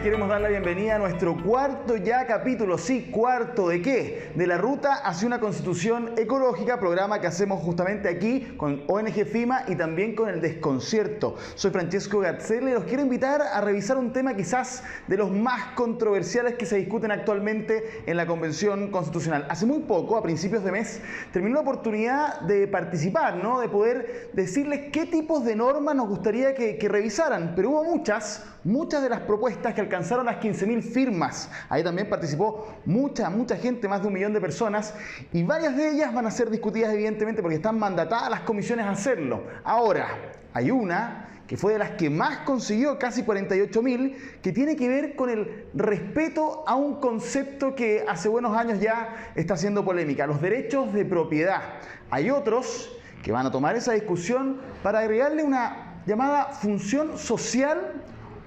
queremos dar la bienvenida a nuestro cuarto ya capítulo, sí, cuarto ¿de qué? De la ruta hacia una constitución ecológica, programa que hacemos justamente aquí con ONG FIMA y también con El Desconcierto. Soy Francesco Gazzelli y los quiero invitar a revisar un tema quizás de los más controversiales que se discuten actualmente en la Convención Constitucional. Hace muy poco, a principios de mes, terminó la oportunidad de participar, ¿no? De poder decirles qué tipos de normas nos gustaría que revisaran, pero hubo muchas de las propuestas que alcanzaron las 15.000 firmas. Ahí también participó mucha gente, más de 1 millón de personas, y varias de ellas van a ser discutidas evidentemente porque están mandatadas las comisiones a hacerlo. Ahora, hay una que fue de las que más consiguió, casi 48.000, que tiene que ver con el respeto a un concepto que hace buenos años ya está haciendo polémica, los derechos de propiedad. Hay otros que van a tomar esa discusión para agregarle una llamada función social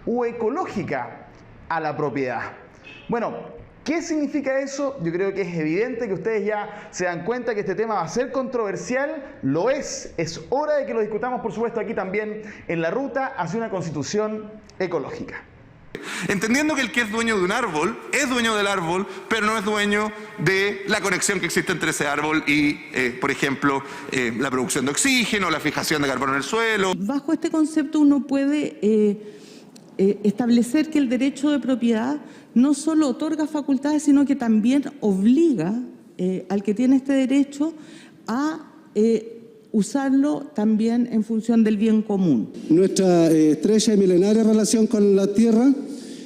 o ecológica a la propiedad. Bueno, ¿qué significa eso? Yo creo que es evidente que ustedes ya se dan cuenta que este tema va a ser controversial. Lo es hora de que lo discutamos, por supuesto, aquí también en la ruta hacia una constitución ecológica. Entendiendo que el que es dueño de un árbol es dueño del árbol, pero no es dueño de la conexión que existe entre ese árbol y, por ejemplo, la producción de oxígeno, la fijación de carbono en el suelo. Bajo este concepto uno puede establecer que el derecho de propiedad no solo otorga facultades, sino que también obliga al que tiene este derecho a usarlo también en función del bien común. Nuestra estrecha y milenaria relación con la tierra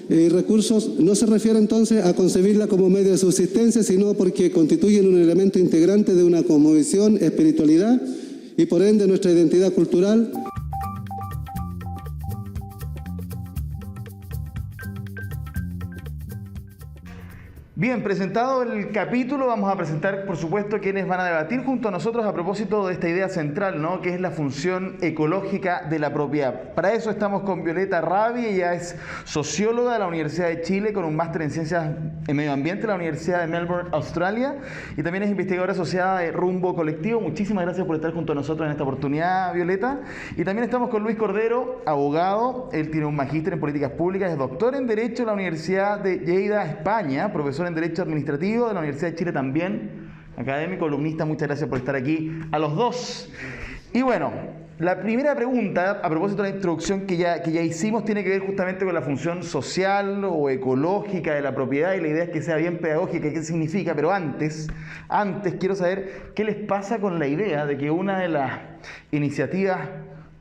y recursos no se refiere entonces a concebirla como medio de subsistencia, sino porque constituyen un elemento integrante de una cosmovisión, espiritualidad y por ende nuestra identidad cultural. Bien, presentado el capítulo, vamos a presentar, por supuesto, quienes van a debatir junto a nosotros a propósito de esta idea central, ¿no? Que es la función ecológica de la propiedad. Para eso estamos con Violeta Rabi, ella es socióloga de la Universidad de Chile, con un máster en Ciencias en Medio Ambiente de la Universidad de Melbourne, Australia, y también es investigadora asociada de Rumbo Colectivo. Muchísimas gracias por estar junto a nosotros en esta oportunidad, Violeta. Y también estamos con Luis Cordero, abogado, él tiene un magíster en Políticas Públicas, es doctor en Derecho de la Universidad de Lleida, España, profesor en Derecho Administrativo de la Universidad de Chile también, académico, columnista. Muchas gracias por estar aquí a los dos. Y bueno, la primera pregunta, a propósito de la introducción que ya hicimos, tiene que ver justamente con la función social o ecológica de la propiedad, y la idea es que sea bien pedagógica, qué significa, pero antes quiero saber qué les pasa con la idea de que una de las iniciativas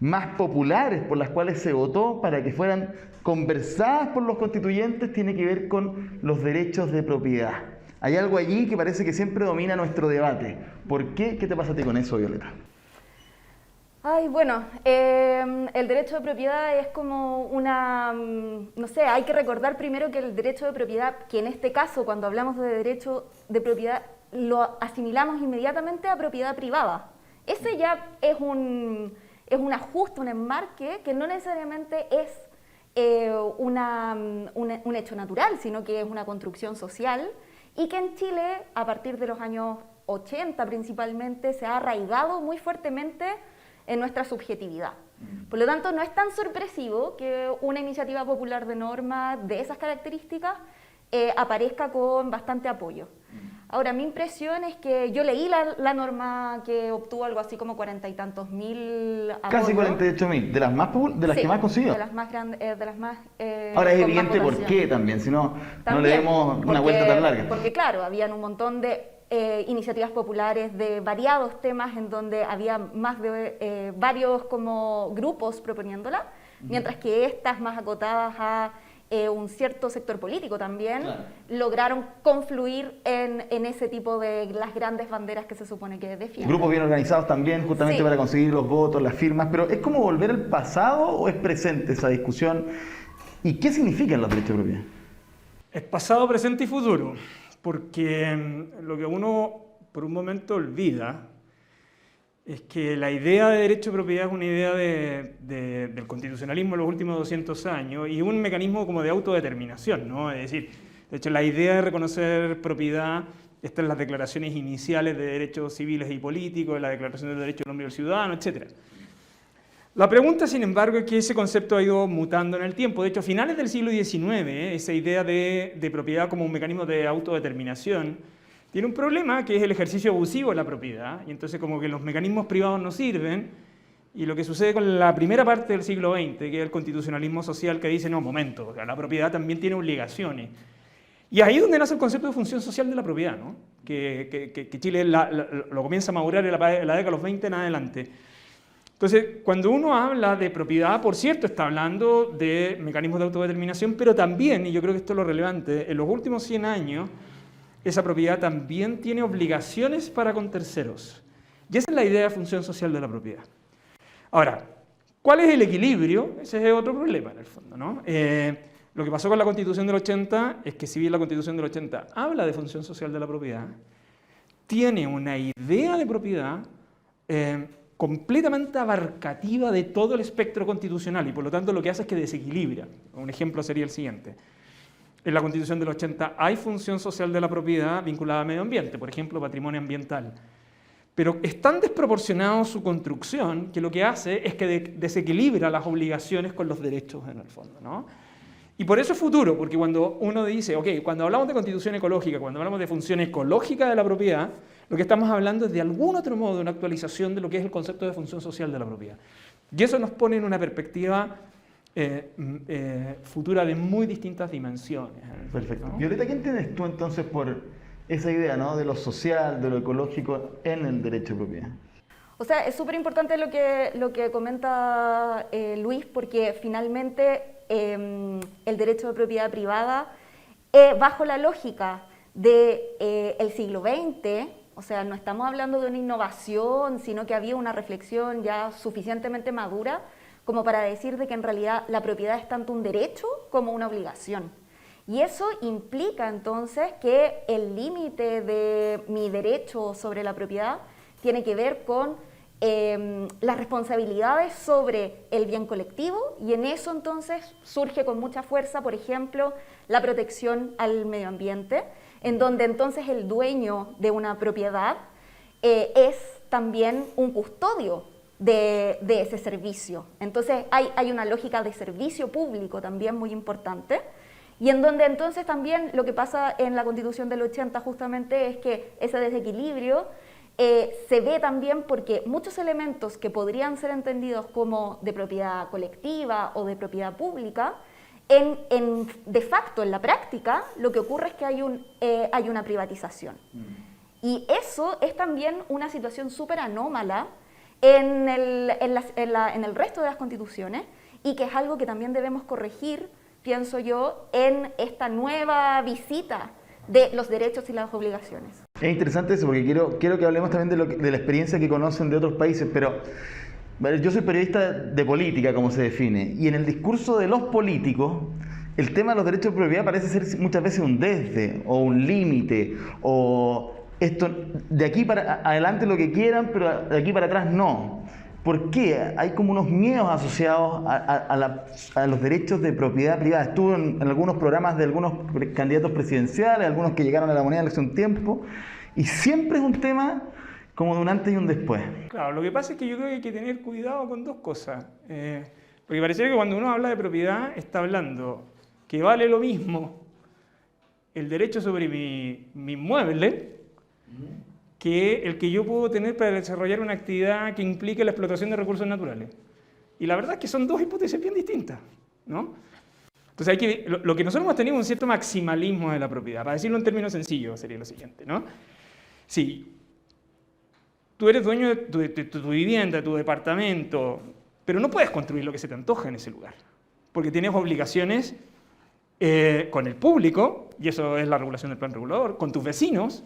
más populares por las cuales se votó para que fueran conversadas por los constituyentes tiene que ver con los derechos de propiedad. Hay algo allí que parece que siempre domina nuestro debate. ¿Por qué? ¿Qué te pasa a ti con eso, Violeta? Ay, bueno, el derecho de propiedad es como una, no sé, hay que recordar primero que el derecho de propiedad, que en este caso, cuando hablamos de derecho de propiedad, lo asimilamos inmediatamente a propiedad privada. Ese ya es un ajuste, un enmarque que no necesariamente es un hecho natural, sino que es una construcción social y que en Chile, a partir de los años 80 principalmente, se ha arraigado muy fuertemente en nuestra subjetividad. Por lo tanto, no es tan sorpresivo que una iniciativa popular de norma de esas características aparezca con bastante apoyo. Ahora, mi impresión es que yo leí la norma que obtuvo algo así como 40 y tantos mil apoyos. Casi 48.000, de las que más consiguió. De las más grandes, de las más. Ahora es evidente por qué también, si no, no le demos una vuelta tan larga. Porque claro, habían un montón de iniciativas populares de variados temas en donde había más de varios como grupos proponiéndola, mientras que estas más acotadas a un cierto sector político también, claro, lograron confluir en ese tipo de las grandes banderas que se supone que defienden. Grupos bien organizados también, justamente sí, para conseguir los votos, las firmas, pero ¿es como volver al pasado o es presente esa discusión? ¿Y qué significan los derechos de propiedad? Es pasado, presente y futuro, porque lo que uno por un momento olvida es que la idea de derecho de propiedad es una idea del constitucionalismo en los últimos 200 años y un mecanismo como de autodeterminación, ¿no? Es decir, de hecho la idea de reconocer propiedad está en las declaraciones iniciales de derechos civiles y políticos, en la Declaración del Derecho del Hombre y del Ciudadano, etc. La pregunta, sin embargo, es que ese concepto ha ido mutando en el tiempo. De hecho, a finales del siglo XIX, esa idea de propiedad como un mecanismo de autodeterminación tiene un problema, que es el ejercicio abusivo de la propiedad, y entonces como que los mecanismos privados no sirven, y lo que sucede con la primera parte del siglo XX, que es el constitucionalismo social, que dice, no, momento, la propiedad también tiene obligaciones. Y ahí es donde nace el concepto de función social de la propiedad, ¿no? que Chile lo comienza a madurar en la década de los 20 en adelante. Entonces, cuando uno habla de propiedad, por cierto, está hablando de mecanismos de autodeterminación, pero también, y yo creo que esto es lo relevante, en los últimos 100 años, esa propiedad también tiene obligaciones para con terceros. Y esa es la idea de función social de la propiedad. Ahora, ¿cuál es el equilibrio? Ese es otro problema, en el fondo, ¿no? Lo que pasó con la Constitución del 80 es que si bien la Constitución del 80 habla de función social de la propiedad, tiene una idea de propiedad completamente abarcativa de todo el espectro constitucional y por lo tanto lo que hace es que desequilibra. Un ejemplo sería el siguiente. En la Constitución del 80 hay función social de la propiedad vinculada al medio ambiente, por ejemplo, patrimonio ambiental. Pero es tan desproporcionado su construcción que lo que hace es que desequilibra las obligaciones con los derechos en el fondo, ¿no? Y por eso es futuro, porque cuando uno dice, ok, cuando hablamos de constitución ecológica, cuando hablamos de función ecológica de la propiedad, lo que estamos hablando es de algún otro modo de una actualización de lo que es el concepto de función social de la propiedad. Y eso nos pone en una perspectiva futura de muy distintas dimensiones. Perfecto. ¿No? Violeta, ¿qué entiendes tú entonces por esa idea, ¿no?, de lo social, de lo ecológico en el derecho de propiedad? O sea, es súper importante lo que comenta Luis, porque finalmente el derecho de propiedad privada, bajo la lógica del siglo XX, o sea, no estamos hablando de una innovación, sino que había una reflexión ya suficientemente madura como para decir de que en realidad la propiedad es tanto un derecho como una obligación. Y eso implica entonces que el límite de mi derecho sobre la propiedad tiene que ver con las responsabilidades sobre el bien colectivo, y en eso entonces surge con mucha fuerza, por ejemplo, la protección al medio ambiente, en donde entonces el dueño de una propiedad es también un custodio de ese servicio. Entonces hay una lógica de servicio público también muy importante, y en donde entonces también lo que pasa en la Constitución del 80 justamente es que ese desequilibrio se ve también porque muchos elementos que podrían ser entendidos como de propiedad colectiva o de propiedad pública, de facto, en la práctica, lo que ocurre es que hay una privatización. Y eso es también una situación súper anómala en el resto de las constituciones, y que es algo que también debemos corregir, pienso yo, en esta nueva visita de los derechos y las obligaciones. Es interesante eso, porque quiero que hablemos también de la experiencia que conocen de otros países, pero yo soy periodista de política, como se define, y en el discurso de los políticos, el tema de los derechos de propiedad parece ser muchas veces un desde, o un límite, o esto, de aquí para adelante lo que quieran, pero de aquí para atrás no. ¿Por qué? Hay como unos miedos asociados a los derechos de propiedad privada. Estuve en algunos programas de algunos candidatos presidenciales, algunos que llegaron a la moneda hace un tiempo, y siempre es un tema como de un antes y un después. Claro, lo que pasa es que yo creo que hay que tener cuidado con dos cosas. Porque pareciera que cuando uno habla de propiedad está hablando que vale lo mismo el derecho sobre mi inmueble que el que yo puedo tener para desarrollar una actividad que implique la explotación de recursos naturales. Y la verdad es que son dos hipótesis bien distintas, ¿no? Entonces lo que nosotros hemos tenido es un cierto maximalismo de la propiedad. Para decirlo en términos sencillos sería lo siguiente, ¿no? Sí, tú eres dueño de tu vivienda, de tu departamento, pero no puedes construir lo que se te antoja en ese lugar, porque tienes obligaciones con el público, y eso es la regulación del plan regulador, con tus vecinos,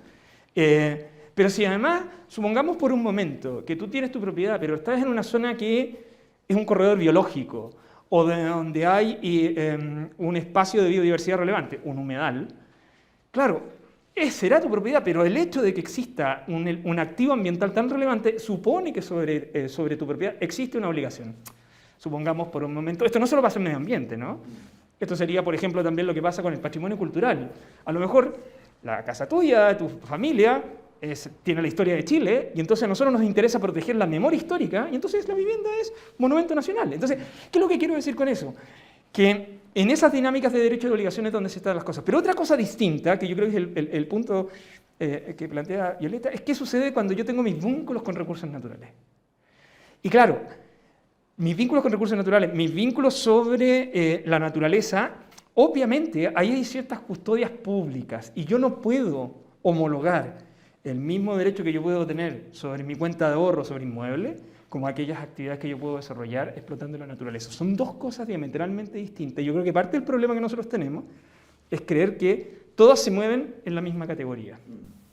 pero si además, supongamos por un momento que tú tienes tu propiedad, pero estás en una zona que es un corredor biológico, o donde hay un espacio de biodiversidad relevante, un humedal, claro, será tu propiedad, pero el hecho de que exista un activo ambiental tan relevante supone que sobre tu propiedad existe una obligación. Supongamos por un momento, esto no solo pasa en medio ambiente, ¿no? Esto sería, por ejemplo, también lo que pasa con el patrimonio cultural. A lo mejor la casa tuya, tu familia, tiene la historia de Chile, y entonces a nosotros nos interesa proteger la memoria histórica, y entonces la vivienda es monumento nacional. Entonces, ¿qué es lo que quiero decir con eso? Que en esas dinámicas de derechos y obligaciones es donde se están las cosas. Pero otra cosa distinta, que yo creo que es el punto que plantea Violeta, es qué sucede cuando yo tengo mis vínculos con recursos naturales. Y claro, mis vínculos con recursos naturales, mis vínculos sobre la naturaleza, obviamente ahí hay ciertas custodias públicas, y yo no puedo homologar el mismo derecho que yo puedo tener sobre mi cuenta de ahorro sobre inmuebles, como aquellas actividades que yo puedo desarrollar explotando la naturaleza. Son dos cosas diametralmente distintas. Yo creo que parte del problema que nosotros tenemos es creer que todas se mueven en la misma categoría.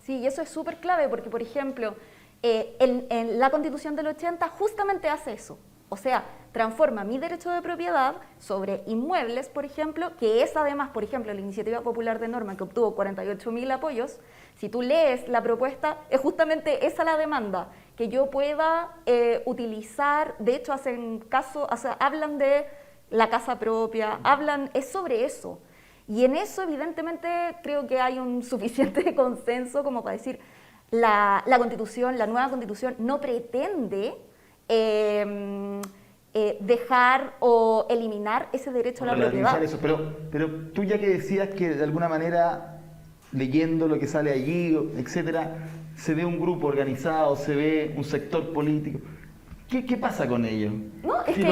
Sí, y eso es súper clave porque, por ejemplo, en la Constitución del 80 justamente hace eso. O sea, transforma mi derecho de propiedad sobre inmuebles, por ejemplo, que es además, por ejemplo, la iniciativa popular de norma que obtuvo 48.000 apoyos. Si tú lees la propuesta, es justamente esa la demanda, que yo pueda utilizar, de hecho hablan de la casa propia, es sobre eso. Y en eso evidentemente creo que hay un suficiente consenso como para decir, la Constitución, la nueva Constitución no pretende dejar o eliminar ese derecho a la propiedad. Eso, pero tú ya que decías que de alguna manera, leyendo lo que sale allí, etcétera, se ve un grupo organizado, se ve un sector político. ¿Qué pasa con ello? No, si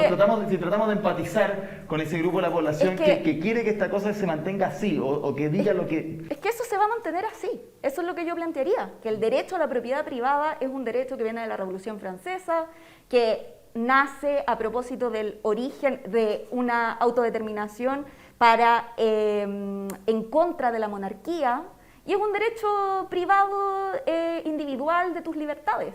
tratamos de empatizar con ese grupo de la población que quiere que esta cosa se mantenga así o que diga lo que... Es que eso se va a mantener así. Eso es lo que yo plantearía, que el derecho a la propiedad privada es un derecho que viene de la Revolución Francesa, que nace a propósito del origen de una autodeterminación en contra de la monarquía, y es un derecho privado individual de tus libertades.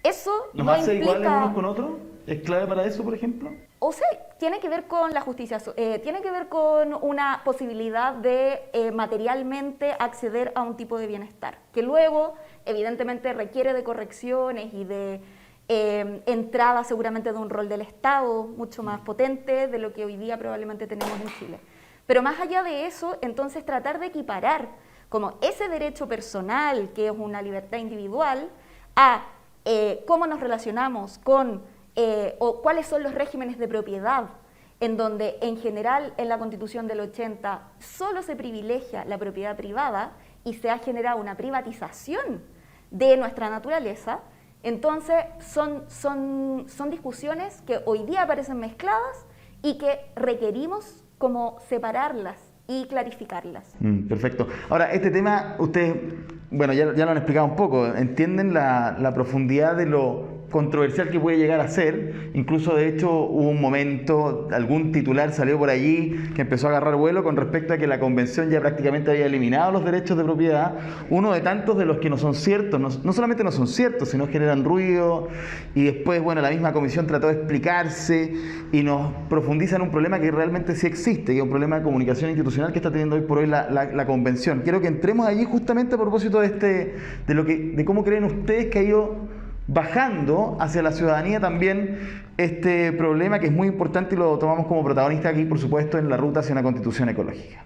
Eso ¿Nos no hace implica... iguales unos con otros? ¿Es clave para eso, por ejemplo? O sea, tiene que ver con la justicia, tiene que ver con una posibilidad de materialmente acceder a un tipo de bienestar, que luego evidentemente requiere de correcciones y de entrada seguramente de un rol del Estado mucho más potente de lo que hoy día probablemente tenemos en Chile. Pero más allá de eso, entonces tratar de equiparar como ese derecho personal, que es una libertad individual, a cómo nos relacionamos con, o cuáles son los regímenes de propiedad, en donde en general en la Constitución del 80 solo se privilegia la propiedad privada y se ha generado una privatización de nuestra naturaleza. Entonces son discusiones que hoy día parecen mezcladas y que requerimos como separarlas y clarificarlas. Perfecto. Ahora, este tema, ustedes, bueno, ya lo han explicado un poco, entienden la profundidad de lo controversial que puede llegar a ser. Incluso, de hecho, hubo un momento, algún titular salió por allí que empezó a agarrar vuelo con respecto a que la convención ya prácticamente había eliminado los derechos de propiedad, uno de tantos de los que no son ciertos, no solamente no son ciertos, sino generan ruido, y después, bueno, la misma comisión trató de explicarse y nos profundiza en un problema que realmente sí existe, que es un problema de comunicación institucional que está teniendo hoy por hoy la convención. Quiero que entremos allí justamente a propósito de cómo creen ustedes que ha ido bajando hacia la ciudadanía también este problema, que es muy importante y lo tomamos como protagonista aquí, por supuesto, en la ruta hacia una constitución ecológica.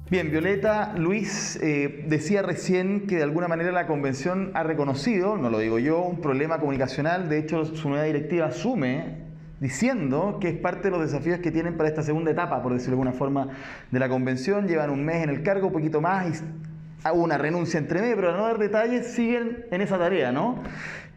Bien, Violeta, Luis decía recién que de alguna manera la convención ha reconocido, no lo digo yo, un problema comunicacional. De hecho, su nueva directiva asume diciendo que es parte de los desafíos que tienen para esta segunda etapa, por decirlo de alguna forma, de la convención. Llevan un mes en el cargo, un poquito más, y hubo una renuncia entre medio, pero al no dar detalles siguen en esa tarea, ¿no?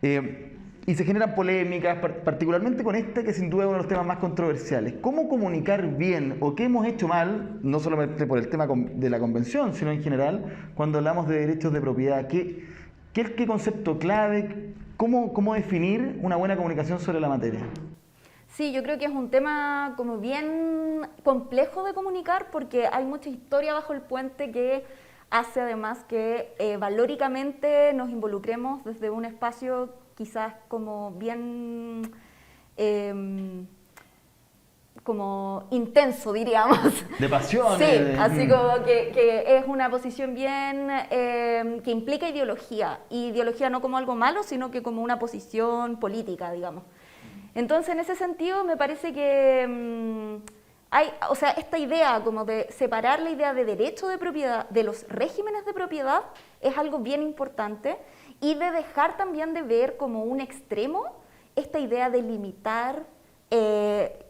Y se generan polémicas, particularmente con esta, que sin duda es uno de los temas más controversiales. ¿Cómo comunicar bien o qué hemos hecho mal, no solamente por el tema de la convención, sino en general, cuando hablamos de derechos de propiedad? ¿Qué concepto clave? ¿Cómo definir una buena comunicación sobre la materia? Sí, yo creo que es un tema como bien complejo de comunicar porque hay mucha historia bajo el puente que hace además que valóricamente nos involucremos desde un espacio quizás como bien como intenso, diríamos. De pasión. Sí, así como que es una posición bien que implica ideología, y ideología no como algo malo, sino que como una posición política, digamos. Entonces, en ese sentido, me parece que o sea, esta idea como de separar la idea de derecho de propiedad de los regímenes de propiedad es algo bien importante, y de dejar también de ver como un extremo esta idea de limitar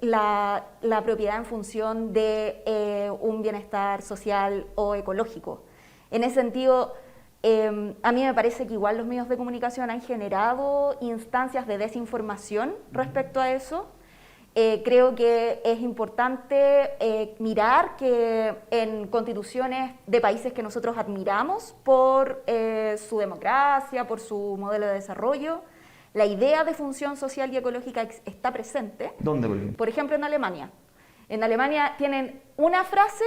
la propiedad en función de un bienestar social o ecológico. En ese sentido, a mí me parece que igual los medios de comunicación han generado instancias de desinformación respecto a eso. Creo que es importante mirar que en constituciones de países que nosotros admiramos por su democracia, por su modelo de desarrollo, la idea de función social y ecológica está presente. ¿Dónde, por ejemplo? Por ejemplo, en Alemania. En Alemania tienen una frase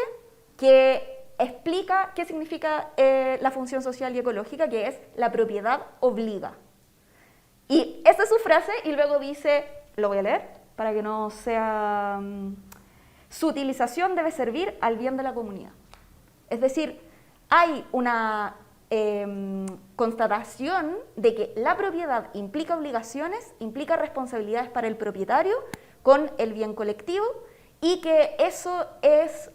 que explica qué significa la función social y ecológica, que es la propiedad obliga. Y esa es su frase, y luego dice, lo voy a leer para que no sea... su utilización debe servir al bien de la comunidad. Es decir, hay una constatación de que la propiedad implica obligaciones, implica responsabilidades para el propietario con el bien colectivo, y que eso es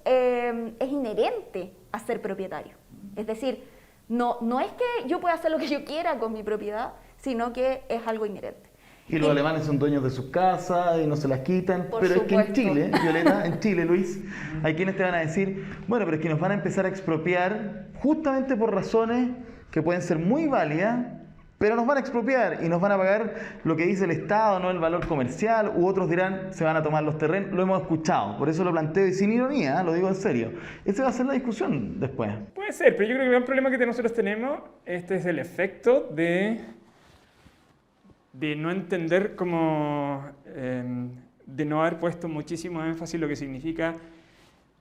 inherente a ser propietario. Es decir, no es que yo pueda hacer lo que yo quiera con mi propiedad, sino que es algo inherente. Y los alemanes son dueños de sus casas y no se las quitan. Por pero supuesto. Es que en Chile, Violeta, en Chile, Luis, hay quienes te van a decir, bueno, pero es que nos van a empezar a expropiar justamente por razones que pueden ser muy válidas, pero nos van a expropiar y nos van a pagar lo que dice el Estado, no el valor comercial, u otros dirán, se van a tomar los terrenos. Lo hemos escuchado, por eso lo planteo y sin ironía, lo digo en serio. Esa va a ser la discusión después. Puede ser, pero yo creo que el gran problema que nosotros tenemos, este es el efecto de no entender cómo, de no haber puesto muchísimo énfasis en lo que significa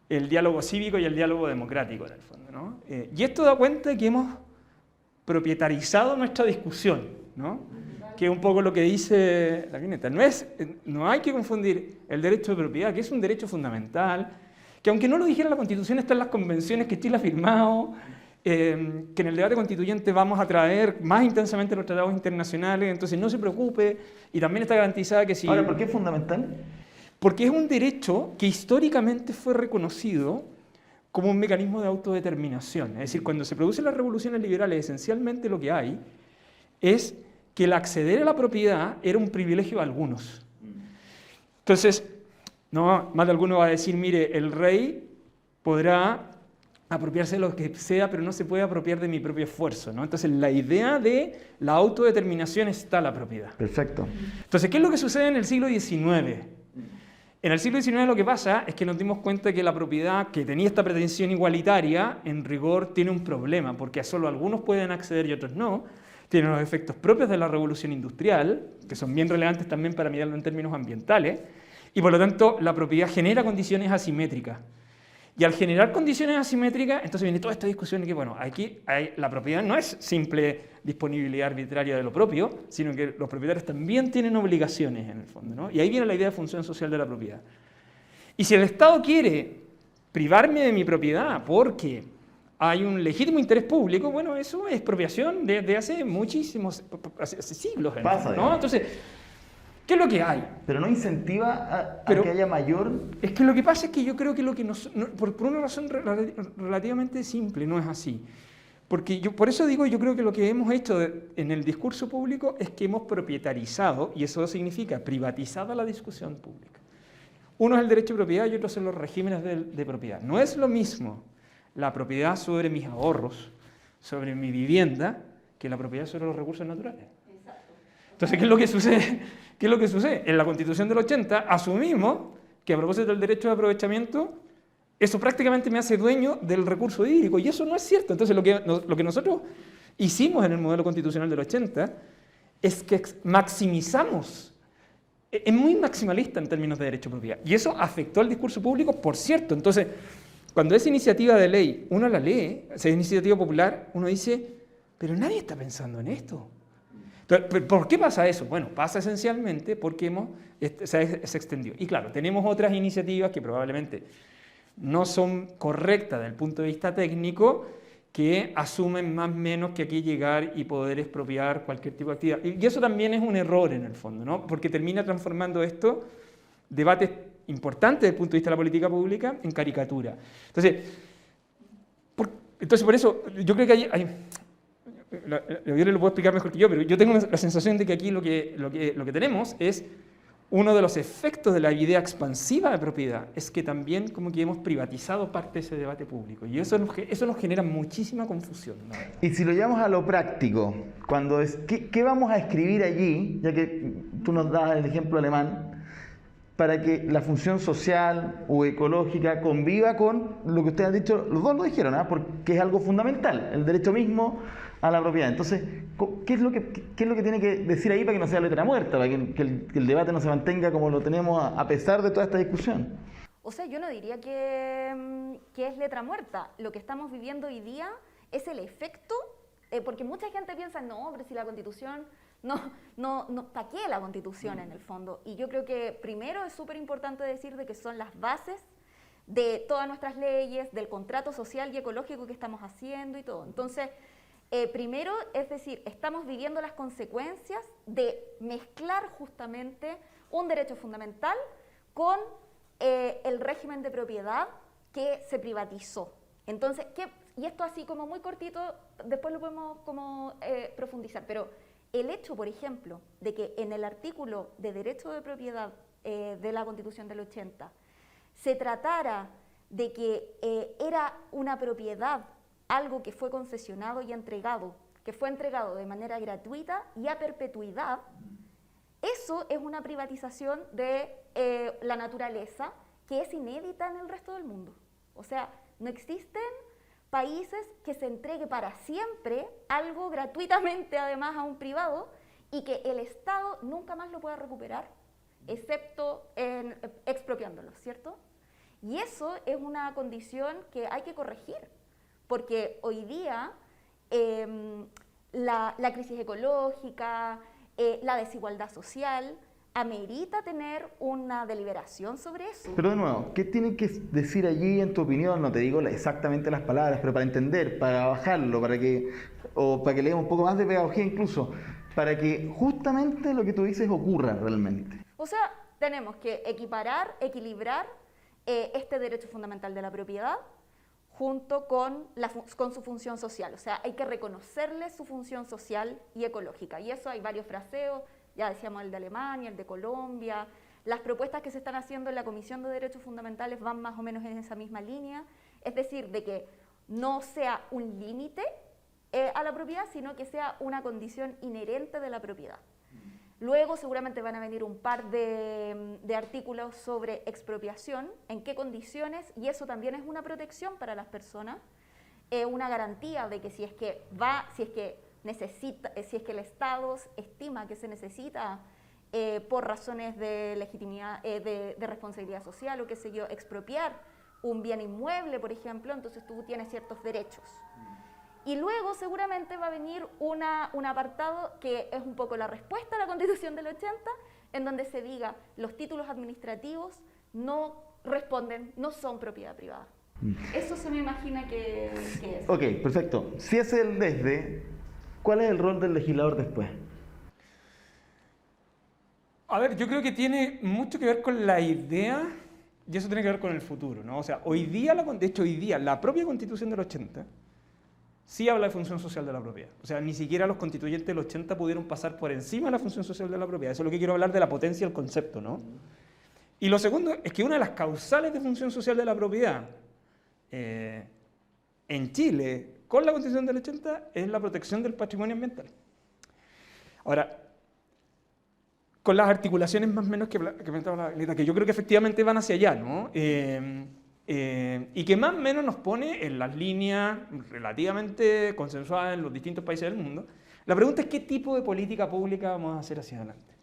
el diálogo cívico y el diálogo democrático, en el fondo, ¿no? Y esto da cuenta de que hemos propietarizado nuestra discusión, ¿no? Que es un poco lo que dice la Vineta. No hay que confundir el derecho de propiedad, que es un derecho fundamental, que aunque no lo dijera la Constitución, está en las convenciones que Chile ha firmado, que en el debate constituyente vamos a traer más intensamente los tratados internacionales, entonces no se preocupe, y también está garantizada que si... Ahora, ¿por qué es fundamental? Porque es un derecho que históricamente fue reconocido como un mecanismo de autodeterminación. Es decir, cuando se producen las revoluciones liberales, esencialmente lo que hay es que el acceder a la propiedad era un privilegio de algunos. Entonces, no, más de alguno va a decir, mire, el rey podrá apropiarse de lo que sea, pero no se puede apropiar de mi propio esfuerzo, ¿no? Entonces, la idea de la autodeterminación está en la propiedad. Perfecto. Entonces, ¿qué es lo que sucede en el siglo XIX? En el siglo XIX lo que pasa es que nos dimos cuenta que la propiedad que tenía esta pretensión igualitaria, en rigor, tiene un problema, porque solo algunos pueden acceder y otros no. Tiene los efectos propios de la revolución industrial, que son bien relevantes también para mirarlo en términos ambientales, y por lo tanto la propiedad genera condiciones asimétricas. Y al generar condiciones asimétricas, entonces viene toda esta discusión de que, bueno, aquí la propiedad no es simple disponibilidad arbitraria de lo propio, sino que los propietarios también tienen obligaciones en el fondo, ¿no? Y ahí viene la idea de función social de la propiedad. Y si el Estado quiere privarme de mi propiedad porque hay un legítimo interés público, bueno, eso es expropiación de hace muchísimos hace siglos, Pasa, ¿no? Entonces, ¿qué es lo que hay? Pero no incentiva a Pero que haya mayor... Es que lo que pasa es que yo creo que lo que por una razón relativamente simple no es así. Porque por eso digo, yo creo que lo que hemos hecho en el discurso público es que hemos propietarizado, y eso significa privatizada la discusión pública. Uno es el derecho de propiedad y otro son los regímenes de propiedad. No es lo mismo la propiedad sobre mis ahorros, sobre mi vivienda, que la propiedad sobre los recursos naturales. Entonces, ¿qué es lo que sucede? ¿Qué es lo que sucede? En la Constitución del 80 asumimos que a propósito del derecho de aprovechamiento, eso prácticamente me hace dueño del recurso hídrico, y eso no es cierto. Entonces, lo que nosotros hicimos en el modelo constitucional del 80 es que maximizamos, es muy maximalista en términos de derecho de propiedad, y eso afectó al discurso público, por cierto. Entonces, cuando es iniciativa de ley, uno la lee, o sea, es iniciativa popular, uno dice, pero nadie está pensando en esto. ¿Por qué pasa eso? Bueno, pasa esencialmente porque se extendió. Y claro, tenemos otras iniciativas que probablemente no son correctas desde el punto de vista técnico, que asumen más o menos que aquí llegar y poder expropiar cualquier tipo de actividad. Y eso también es un error en el fondo, ¿no? Porque termina transformando esto debates importante desde el punto de vista de la política pública en caricatura. Entonces por eso, yo creo que yo lo puedo explicar mejor que yo, pero yo tengo la sensación de que aquí lo que tenemos es uno de los efectos de la idea expansiva de propiedad, es que también como que hemos privatizado parte de ese debate público, y eso nos genera muchísima confusión, ¿no? Y si lo llevamos a lo práctico, ¿qué vamos a escribir allí, ya que tú nos das el ejemplo alemán, para que la función social o ecológica conviva con lo que ustedes han dicho, los dos lo dijeron, ¿eh? Porque es algo fundamental, el derecho mismo a la propiedad? Entonces, ¿qué es lo que tiene que decir ahí para que no sea letra muerta, para que el debate no se mantenga como lo tenemos a pesar de toda esta discusión? O sea, yo no diría que es letra muerta. Lo que estamos viviendo hoy día es el efecto, porque mucha gente piensa, no, pero si la Constitución, ¿para qué la Constitución en el fondo? Y yo creo que primero es súper importante decir de que son las bases de todas nuestras leyes, del contrato social y ecológico que estamos haciendo y todo. Entonces, primero, es decir, estamos viviendo las consecuencias de mezclar justamente un derecho fundamental con el régimen de propiedad que se privatizó. Entonces, y esto así como muy cortito, después lo podemos como profundizar, pero el hecho, por ejemplo, de que en el artículo de derecho de propiedad de la Constitución del 80 se tratara de que era una propiedad, algo que fue concesionado y entregado, que fue entregado de manera gratuita y a perpetuidad, eso es una privatización de la naturaleza que es inédita en el resto del mundo. O sea, no existen países que se entregue para siempre algo gratuitamente además a un privado y que el Estado nunca más lo pueda recuperar, excepto expropiándolo, ¿cierto? Y eso es una condición que hay que corregir, porque hoy día la crisis ecológica, la desigualdad social, amerita tener una deliberación sobre eso. Pero de nuevo, ¿qué tiene que decir allí en tu opinión? No te digo exactamente las palabras, pero para entender, para bajarlo, para que leamos un poco más de pedagogía incluso, para que justamente lo que tú dices ocurra realmente. O sea, tenemos que equilibrar este derecho fundamental de la propiedad junto con su función social. O sea, hay que reconocerle su función social y ecológica. Y eso hay varios fraseos, ya decíamos el de Alemania, el de Colombia. Las propuestas que se están haciendo en la Comisión de Derechos Fundamentales van más o menos en esa misma línea. Es decir, de que no sea un límite a la propiedad, sino que sea una condición inherente de la propiedad. Luego seguramente van a venir un par de artículos sobre expropiación, en qué condiciones, y eso también es una protección para las personas, una garantía de que si es que el Estado estima que se necesita por razones de legitimidad, de responsabilidad social o qué sé yo, expropiar un bien inmueble, por ejemplo, entonces tú tienes ciertos derechos. Y luego seguramente va a venir un apartado que es un poco la respuesta a la Constitución del 80, en donde se diga los títulos administrativos no responden, no son propiedad privada. Eso se me imagina que es. Ok, perfecto. Si es el desde, ¿cuál es el rol del legislador después? A ver, yo creo que tiene mucho que ver con la idea, y eso tiene que ver con el futuro, ¿no? O sea, hoy día la propia Constitución del 80 sí habla de función social de la propiedad. O sea, ni siquiera los constituyentes del 80 pudieron pasar por encima de la función social de la propiedad. Eso es lo que quiero hablar de la potencia del concepto, ¿no? Y lo segundo es que una de las causales de función social de la propiedad en Chile, con la Constitución del 80, es la protección del patrimonio ambiental. Ahora, con las articulaciones más o menos que comentaba la Violeta, que yo creo que efectivamente van hacia allá, ¿no? Y que más o menos nos pone en las líneas relativamente consensuadas en los distintos países del mundo. La pregunta es qué tipo de política pública vamos a hacer hacia adelante.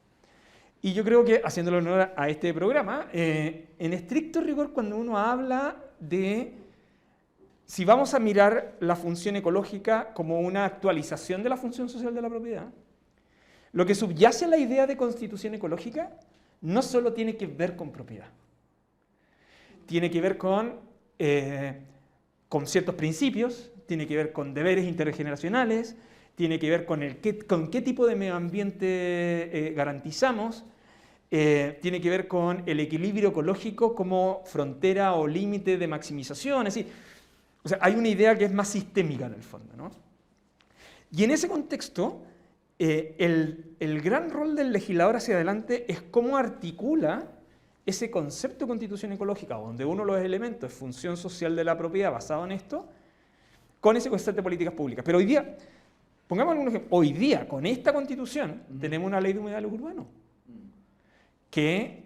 Y yo creo que, haciéndole honor a este programa, en estricto rigor, cuando uno habla de si vamos a mirar la función ecológica como una actualización de la función social de la propiedad, lo que subyace a la idea de constitución ecológica no solo tiene que ver con propiedad, tiene que ver con ciertos principios, tiene que ver con deberes intergeneracionales, tiene que ver con qué tipo de medio ambiente garantizamos, tiene que ver con el equilibrio ecológico como frontera o límite de maximización. Es decir, o sea, hay una idea que es más sistémica en el fondo, ¿no? Y en ese contexto, el gran rol del legislador hacia adelante es cómo articula ese concepto de constitución ecológica, donde uno de los elementos es función social de la propiedad basado en esto, con ese concepto de políticas públicas. Pero hoy día, pongamos algún ejemplo, hoy día con esta constitución tenemos una ley de humedales urbanos, que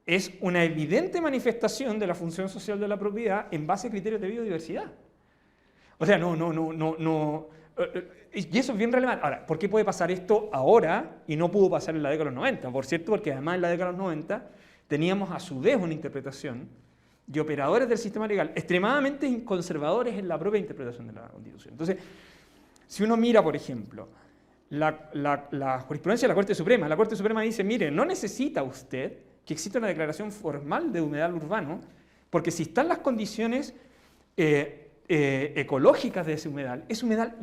es una evidente manifestación de la función social de la propiedad en base a criterios de biodiversidad. O sea, y eso es bien relevante. Ahora, ¿por qué puede pasar esto ahora y no pudo pasar en la década de los 90? Por cierto, porque además en la década de los 90 teníamos a su vez una interpretación de operadores del sistema legal extremadamente conservadores en la propia interpretación de la Constitución. Entonces, si uno mira, por ejemplo, la jurisprudencia de la Corte Suprema dice, mire, no necesita usted que exista una declaración formal de humedal urbano, porque si están las condiciones ecológicas de ese humedal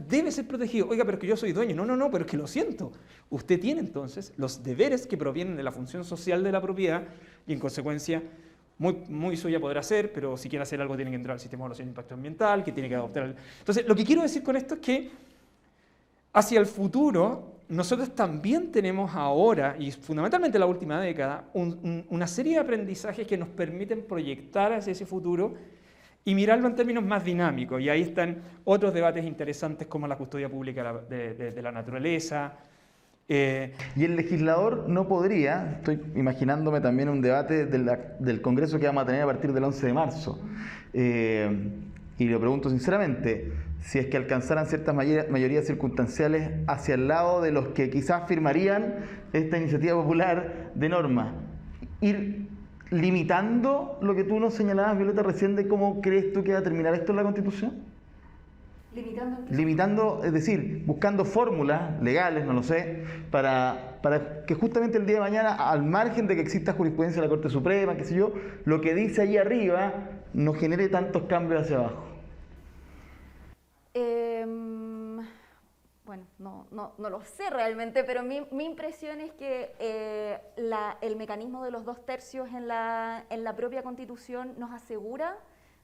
debe ser protegido. Oiga, pero es que yo soy dueño. No, pero es que lo siento. Usted tiene entonces los deberes que provienen de la función social de la propiedad y en consecuencia muy suya podrá hacer, pero si quiere hacer algo tiene que entrar al sistema de evaluación de impacto ambiental, que tiene que adoptar. Entonces, lo que quiero decir con esto es que hacia el futuro, nosotros también tenemos ahora, y fundamentalmente en la última década, una serie de aprendizajes que nos permiten proyectar hacia ese futuro y mirarlo en términos más dinámicos. Y ahí están otros debates interesantes como la custodia pública de la naturaleza. Y el legislador no podría, estoy imaginándome también un debate del Congreso que vamos a tener a partir del 11 de marzo, y lo pregunto sinceramente, si es que alcanzaran ciertas mayorías circunstanciales hacia el lado de los que quizás firmarían esta iniciativa popular de norma, ir limitando lo que tú nos señalabas, Violeta, recién de cómo crees tú que va a terminar esto en la Constitución. Limitando, es decir, buscando fórmulas legales, no lo sé, para que justamente el día de mañana, al margen de que exista jurisprudencia de la Corte Suprema, qué sé yo, lo que dice ahí arriba no genere tantos cambios hacia abajo. Bueno, no lo sé realmente, pero mi impresión es que el mecanismo de los 2/3 en la propia Constitución nos asegura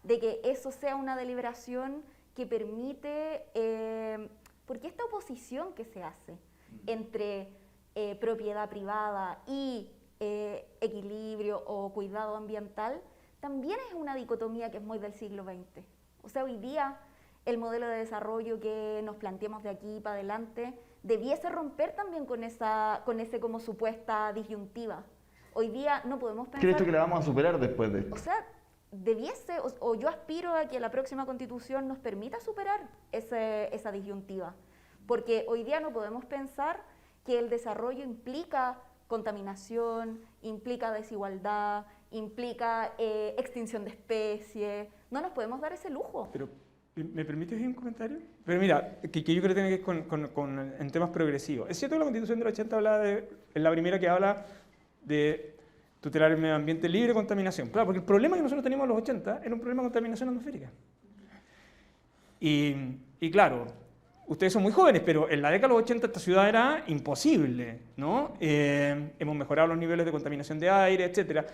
de que eso sea una deliberación que permite, porque esta oposición que se hace entre propiedad privada y equilibrio o cuidado ambiental, también es una dicotomía que es muy del siglo XX. O sea, hoy día el modelo de desarrollo que nos planteamos de aquí para adelante debiese romper también con ese como supuesta disyuntiva. Hoy día no podemos pensar... ¿Crees tú que la vamos a superar después de esto? O sea, debiese, o yo aspiro a que la próxima Constitución nos permita superar esa disyuntiva. Porque hoy día no podemos pensar que el desarrollo implica contaminación, implica desigualdad, implica extinción de especies. No nos podemos dar ese lujo. Pero, ¿me permites un comentario? Pero mira, que yo creo que tiene que ver en temas progresivos. Es cierto que la Constitución del 80 habla es la primera que habla de tutelar el medio ambiente libre de contaminación. Claro, porque el problema que nosotros teníamos en los 80 era un problema de contaminación atmosférica. Y claro, ustedes son muy jóvenes, pero en la década de los 80 esta ciudad era imposible, ¿no? Hemos mejorado los niveles de contaminación de aire, etc.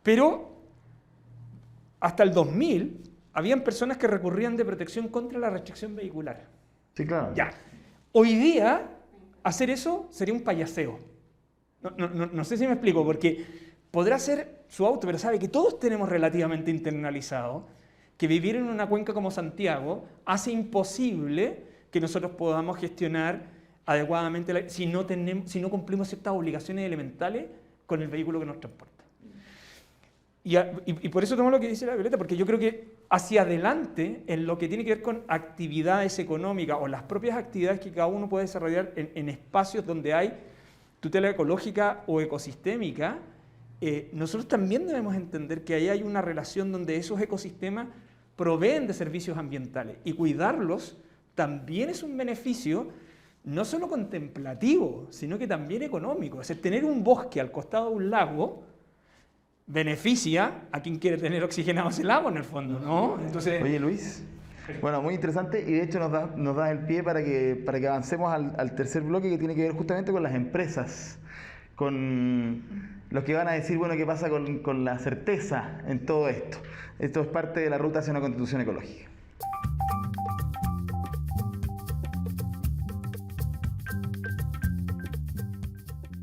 Pero hasta el 2000 habían personas que recurrían de protección contra la restricción vehicular. Sí, claro. Ya. Hoy día, hacer eso sería un payaseo. No sé si me explico, porque podrá ser su auto, pero sabe que todos tenemos relativamente internalizado que vivir en una cuenca como Santiago hace imposible que nosotros podamos gestionar adecuadamente si no cumplimos ciertas obligaciones elementales con el vehículo que nos transporta. Y por eso tomo lo que dice la Violeta, porque yo creo que hacia adelante, en lo que tiene que ver con actividades económicas o las propias actividades que cada uno puede desarrollar en espacios donde hay tutela ecológica o ecosistémica, nosotros también debemos entender que ahí hay una relación donde esos ecosistemas proveen de servicios ambientales y cuidarlos también es un beneficio no solo contemplativo, sino que también económico. Es decir, tener un bosque al costado de un lago beneficia a quien quiere tener oxigenado ese lago en el fondo, ¿no? Entonces, oye, Luis, bueno, muy interesante y de hecho nos da el pie para que avancemos al tercer bloque que tiene que ver justamente con las empresas. con los que van a decir, bueno, ¿qué pasa con la certeza en todo esto? Esto es parte de la ruta hacia una constitución ecológica.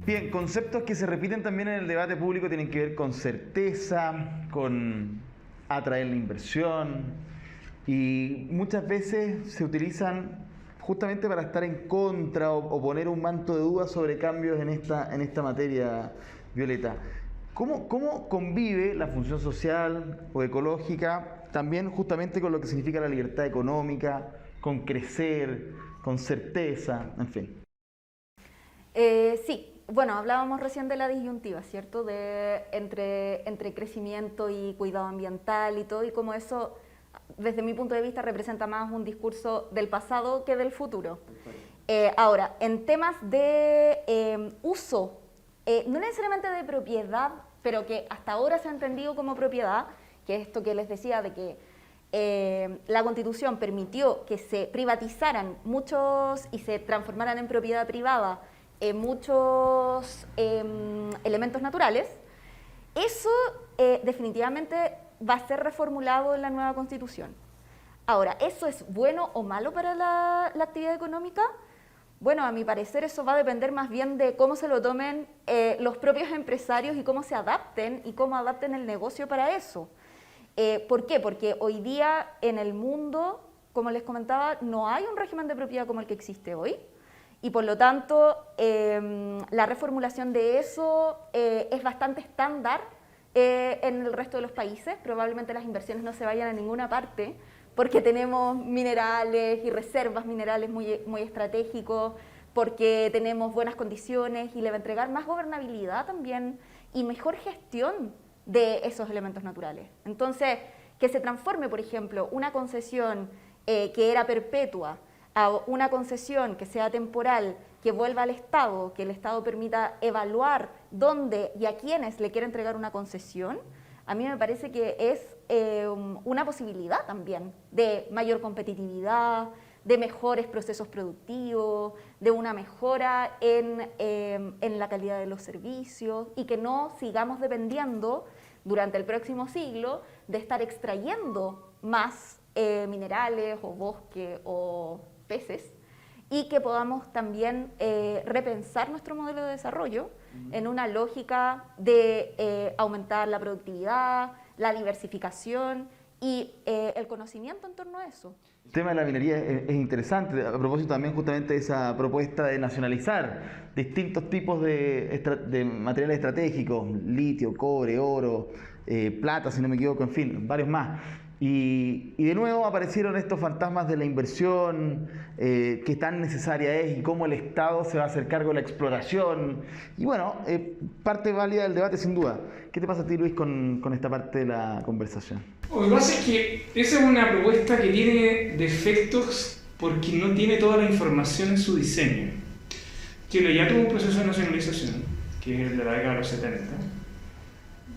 Bien, conceptos que se repiten también en el debate público tienen que ver con certeza, con atraer la inversión, y muchas veces se utilizan justamente para estar en contra o poner un manto de dudas sobre cambios en esta materia, Violeta. ¿Cómo convive la función social o ecológica también justamente con lo que significa la libertad económica, con crecer, con certeza, en fin? Sí. Bueno, hablábamos recién de la disyuntiva, ¿cierto? Entre crecimiento y cuidado ambiental y todo, y cómo eso, desde mi punto de vista, representa más un discurso del pasado que del futuro. Ahora, en temas de uso, no necesariamente de propiedad, pero que hasta ahora se ha entendido como propiedad, que es esto que les decía de que la Constitución permitió que se privatizaran muchos y se transformaran en propiedad privada muchos elementos naturales, eso definitivamente va a ser reformulado en la nueva Constitución. Ahora, ¿eso es bueno o malo para la actividad económica? Bueno, a mi parecer eso va a depender más bien de cómo se lo tomen los propios empresarios y cómo se adapten y cómo adapten el negocio para eso. ¿Por qué? Porque hoy día en el mundo, como les comentaba, no hay un régimen de propiedad como el que existe hoy. Y por lo tanto, la reformulación de eso es bastante estándar en el resto de los países. Probablemente las inversiones no se vayan a ninguna parte porque tenemos minerales y reservas minerales muy estratégicos, porque tenemos buenas condiciones y le va a entregar más gobernabilidad también y mejor gestión de esos elementos naturales. Entonces, que se transforme, por ejemplo, una concesión que era perpetua a una concesión que sea temporal, que vuelva al Estado, que el Estado permita evaluar dónde y a quiénes le quiere entregar una concesión, a mí me parece que es una posibilidad también de mayor competitividad, de mejores procesos productivos, de una mejora en la calidad de los servicios y que no sigamos dependiendo durante el próximo siglo de estar extrayendo más minerales o bosque o peces, y que podamos también repensar nuestro modelo de desarrollo en una lógica de aumentar la productividad, la diversificación y el conocimiento en torno a eso. El tema de la minería es interesante, a propósito también justamente de esa propuesta de nacionalizar distintos tipos de materiales estratégicos, litio, cobre, oro, plata, si no me equivoco, en fin, varios más. Y de nuevo aparecieron estos fantasmas de la inversión, qué tan necesaria es y cómo el Estado se va a hacer cargo de la exploración. Y bueno, parte válida del debate sin duda. ¿Qué te pasa a ti, Luis, con esta parte de la conversación? Lo que pasa es que esa es una propuesta que tiene defectos porque no tiene toda la información en su diseño. Chile ya tuvo un proceso de nacionalización, que es el de la década de los 70.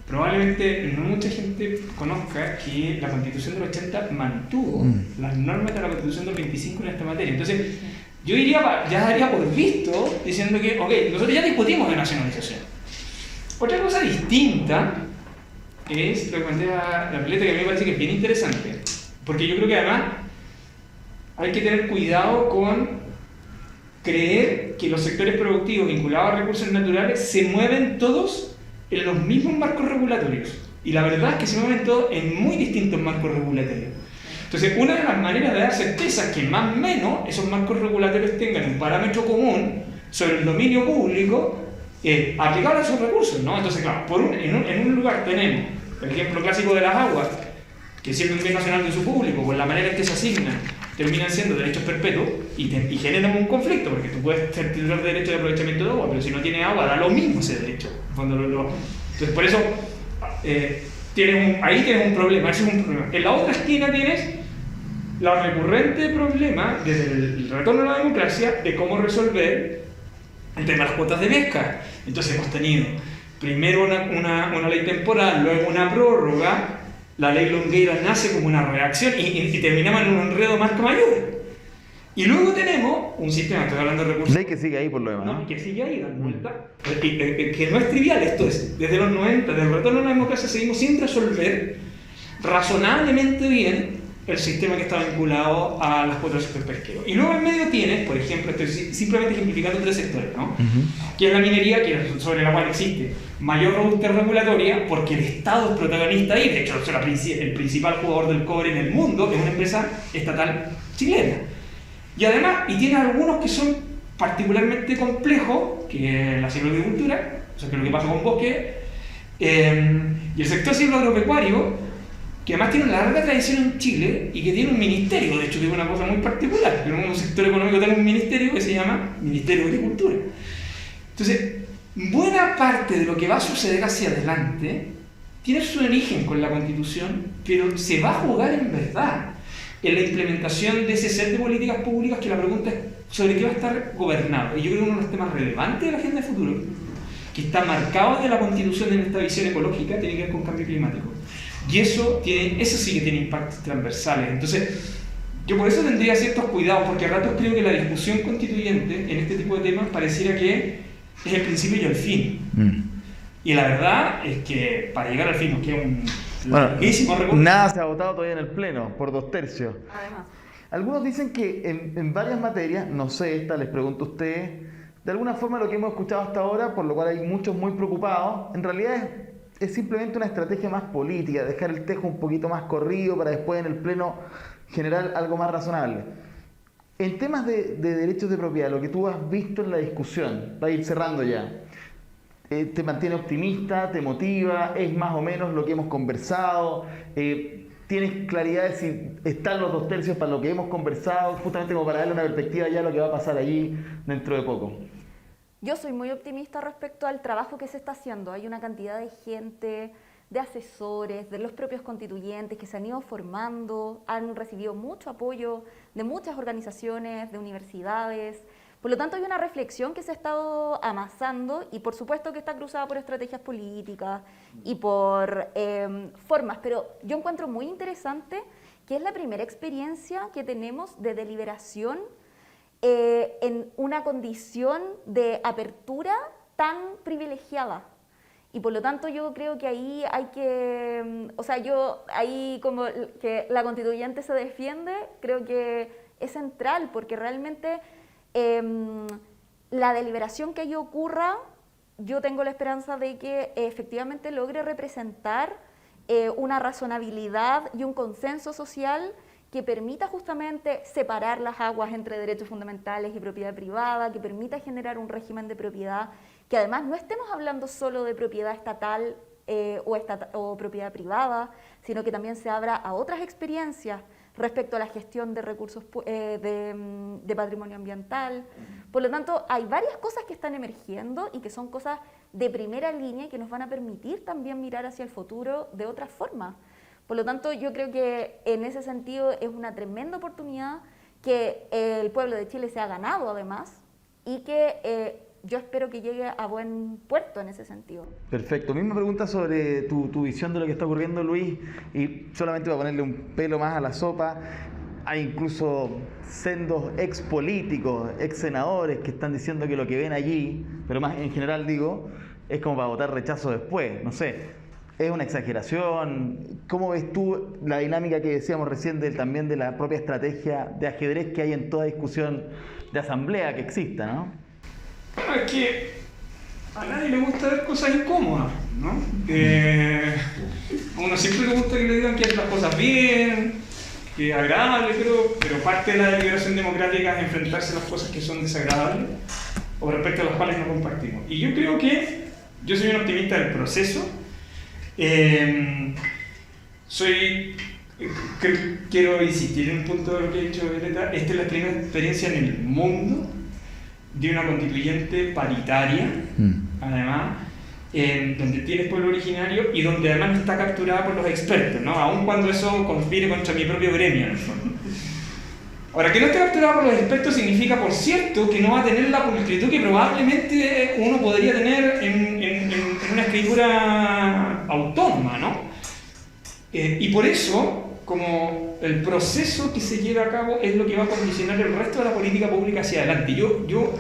Probablemente no mucha gente conozca que la Constitución del 80 mantuvo las normas de la Constitución del 25 en esta materia. Entonces, yo ya daría por visto diciendo que, ok, nosotros ya discutimos de nacionalización. Otra cosa distinta es lo que plantea la Violeta, que a mí me parece que es bien interesante, porque yo creo que además hay que tener cuidado con creer que los sectores productivos vinculados a recursos naturales se mueven todos en los mismos marcos regulatorios. Y la verdad es que se mueven todos en muy distintos marcos regulatorios. Entonces, una de las maneras de dar certeza es que más o menos esos marcos regulatorios tengan un parámetro común sobre el dominio público aplicable a esos recursos, ¿no? Entonces, claro, en un lugar tenemos el ejemplo clásico de las aguas, que siendo un bien nacional de uso público, por la manera en que se asignan, terminan siendo derechos perpetuos y generan un conflicto, porque tú puedes ser titular de derecho de aprovechamiento de agua, pero si no tienes agua, da lo mismo ese derecho. Entonces, por eso, ahí tienes un problema, ese es un problema. En la otra esquina tienes la recurrente problema, desde el retorno a la democracia, de cómo resolver el tema de las cuotas de pesca. Entonces hemos tenido primero una ley temporal, luego una prórroga. La ley Longueira nace como una reacción y terminamos en un enredo marca mayor. Y luego tenemos un sistema, estoy hablando de recursos... Ley que sigue ahí por lo demás, ¿no? Que sigue ahí dando vuelta. Que no es trivial, esto es, desde los 90, desde el retorno a la democracia, seguimos sin resolver razonablemente bien el sistema que está vinculado a las cuotas del sector pesquero. Y luego en medio tienes, por ejemplo, estoy simplemente ejemplificando 3 sectores, ¿no? Que es la minería, que es sobre la cual existe mayor robustez regulatoria, porque el Estado es protagonista ahí. De hecho, el principal jugador del cobre en el mundo es una empresa estatal chilena. Y además, y tiene algunos que son particularmente complejos, que es la silvicultura, o sea, que es lo que pasa con bosque, y el sector silvoagropecuario, que además tiene una larga tradición en Chile y que tiene un ministerio, de hecho, que es una cosa muy particular. Tenemos un sector económico, tiene un ministerio que se llama Ministerio de Agricultura. Entonces, buena parte de lo que va a suceder hacia adelante tiene su origen con la Constitución, pero se va a jugar en verdad en la implementación de ese set de políticas públicas, que la pregunta es sobre qué va a estar gobernado. Y yo creo que uno de los temas relevantes de la agenda de futuro, que está marcado de la Constitución en esta visión ecológica, tiene que ver con cambio climático. Y eso sí que tiene impactos transversales. Entonces, yo por eso tendría ciertos cuidados, porque a ratos creo que la discusión constituyente en este tipo de temas pareciera que es el principio y el fin. Y la verdad es que para llegar al fin nos queda un larguísimo recorrido. Nada se ha votado todavía en el Pleno, por 2/3. Además. Algunos dicen que en varias materias, no sé, esta les pregunto a ustedes, de alguna forma lo que hemos escuchado hasta ahora, por lo cual hay muchos muy preocupados, en realidad es simplemente una estrategia más política, dejar el tejo un poquito más corrido para después en el Pleno generar algo más razonable. En temas de derechos de propiedad, lo que tú has visto en la discusión, va a ir cerrando ya, ¿te mantiene optimista, te motiva, es más o menos lo que hemos conversado? ¿Tienes claridad de si están los 2/3 para lo que hemos conversado, justamente como para darle una perspectiva ya a lo que va a pasar allí dentro de poco? Yo soy muy optimista respecto al trabajo que se está haciendo. Hay una cantidad de gente, de asesores, de los propios constituyentes que se han ido formando, han recibido mucho apoyo de muchas organizaciones, de universidades. Por lo tanto, hay una reflexión que se ha estado amasando y por supuesto que está cruzada por estrategias políticas y por formas, pero yo encuentro muy interesante que es la primera experiencia que tenemos de deliberación en una condición de apertura tan privilegiada. Y por lo tanto yo creo que ahí hay que, ahí como que la constituyente se defiende, creo que es central, porque realmente la deliberación que allí ocurra, yo tengo la esperanza de que efectivamente logre representar una razonabilidad y un consenso social que permita justamente separar las aguas entre derechos fundamentales y propiedad privada, que permita generar un régimen de propiedad, que además no estemos hablando solo de propiedad estatal o propiedad privada, sino que también se abra a otras experiencias respecto a la gestión de recursos de patrimonio ambiental. Por lo tanto, hay varias cosas que están emergiendo y que son cosas de primera línea y que nos van a permitir también mirar hacia el futuro de otra forma. Por lo tanto, yo creo que en ese sentido es una tremenda oportunidad que el pueblo de Chile se ha ganado además y que yo espero que llegue a buen puerto en ese sentido. Perfecto. Misma pregunta sobre tu visión de lo que está ocurriendo, Luis, y solamente para ponerle un pelo más a la sopa, hay incluso sendos ex políticos, ex senadores que están diciendo que lo que ven allí, pero más en general digo, es como para votar rechazo después, no sé. ¿Es una exageración? ¿Cómo ves tú la dinámica que decíamos recién también de la propia estrategia de ajedrez que hay en toda discusión de asamblea que exista, ¿no? Bueno, es que a nadie le gusta ver cosas incómodas, ¿no? A uno siempre le gusta que le digan que hacen las cosas bien, que es agradable, pero parte de la deliberación democrática es enfrentarse a las cosas que son desagradables o respecto a las cuales no compartimos. Y yo creo que yo soy un optimista del proceso. Quiero insistir en un punto de lo que ha dicho Violeta. Esta es la primera experiencia en el mundo de una constituyente paritaria, además, donde tienes pueblo originario y donde además está capturada por los expertos, ¿no? Aun cuando eso conspire contra mi propio gremio, en el fondo. Ahora, que no esté capturada por los expertos significa, por cierto, que no va a tener la pulcritud que probablemente uno podría tener en una escritura autónoma, ¿no? Y por eso como el proceso que se lleva a cabo es lo que va a condicionar el resto de la política pública hacia adelante. Yo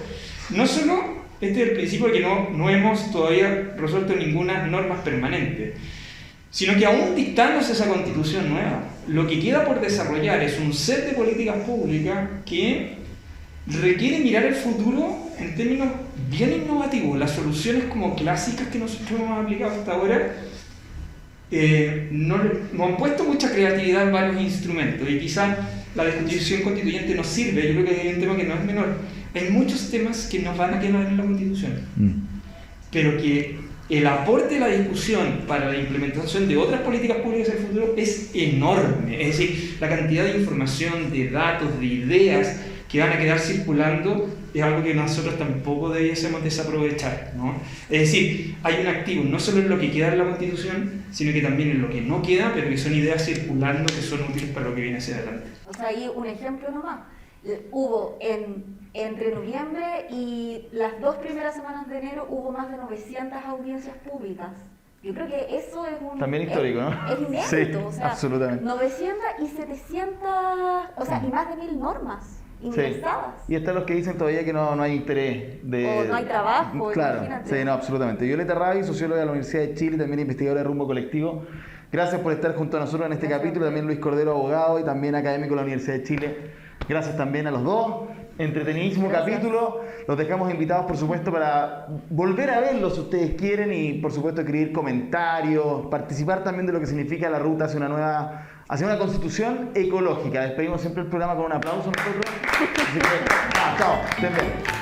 no solo, este es el principio de que no hemos todavía resuelto ninguna norma permanente, sino que aún dictándose esa constitución nueva, lo que queda por desarrollar es un set de políticas públicas que requiere mirar el futuro en términos bien innovativos. Las soluciones como clásicas que nosotros hemos aplicado hasta ahora nos han puesto mucha creatividad en varios instrumentos, y quizás la discusión constituyente nos sirve. Yo creo que hay un tema que no es menor. Hay muchos temas que nos van a quedar en la constitución, pero que el aporte de la discusión para la implementación de otras políticas públicas en el futuro es enorme. Es decir, la cantidad de información, de datos, de ideas que van a quedar circulando es algo que nosotros tampoco debiésemos desaprovechar, ¿no? Es decir, hay un activo no solo en lo que queda en la Constitución, sino que también en lo que no queda, pero que son ideas circulando que son útiles para lo que viene hacia adelante. O sea, ahí un ejemplo nomás. Hubo entre noviembre y las 2 primeras semanas de enero hubo más de 900 audiencias públicas. Yo creo que eso es un... También histórico, ¿no? Es inédito, Sí, o sea, absolutamente. 900 y 700, o sea, y más de 1000 normas ingresadas. Sí. Y están los que dicen todavía que no hay interés de... O no hay trabajo, claro, imagínate. sí, no, absolutamente. Violeta Ravi, socióloga de la Universidad de Chile, también investigadora de Rumbo Colectivo. Gracias por estar junto a nosotros en este capítulo. También Luis Cordero, abogado y también académico de la Universidad de Chile. Gracias también a los dos. Entretenidísimo capítulo. Los dejamos invitados, por supuesto, para volver a verlo si ustedes quieren y, por supuesto, escribir comentarios, participar también de lo que significa la ruta hacia una constitución ecológica. Despedimos siempre el programa con un aplauso nosotros. Así que, chao, estén bien.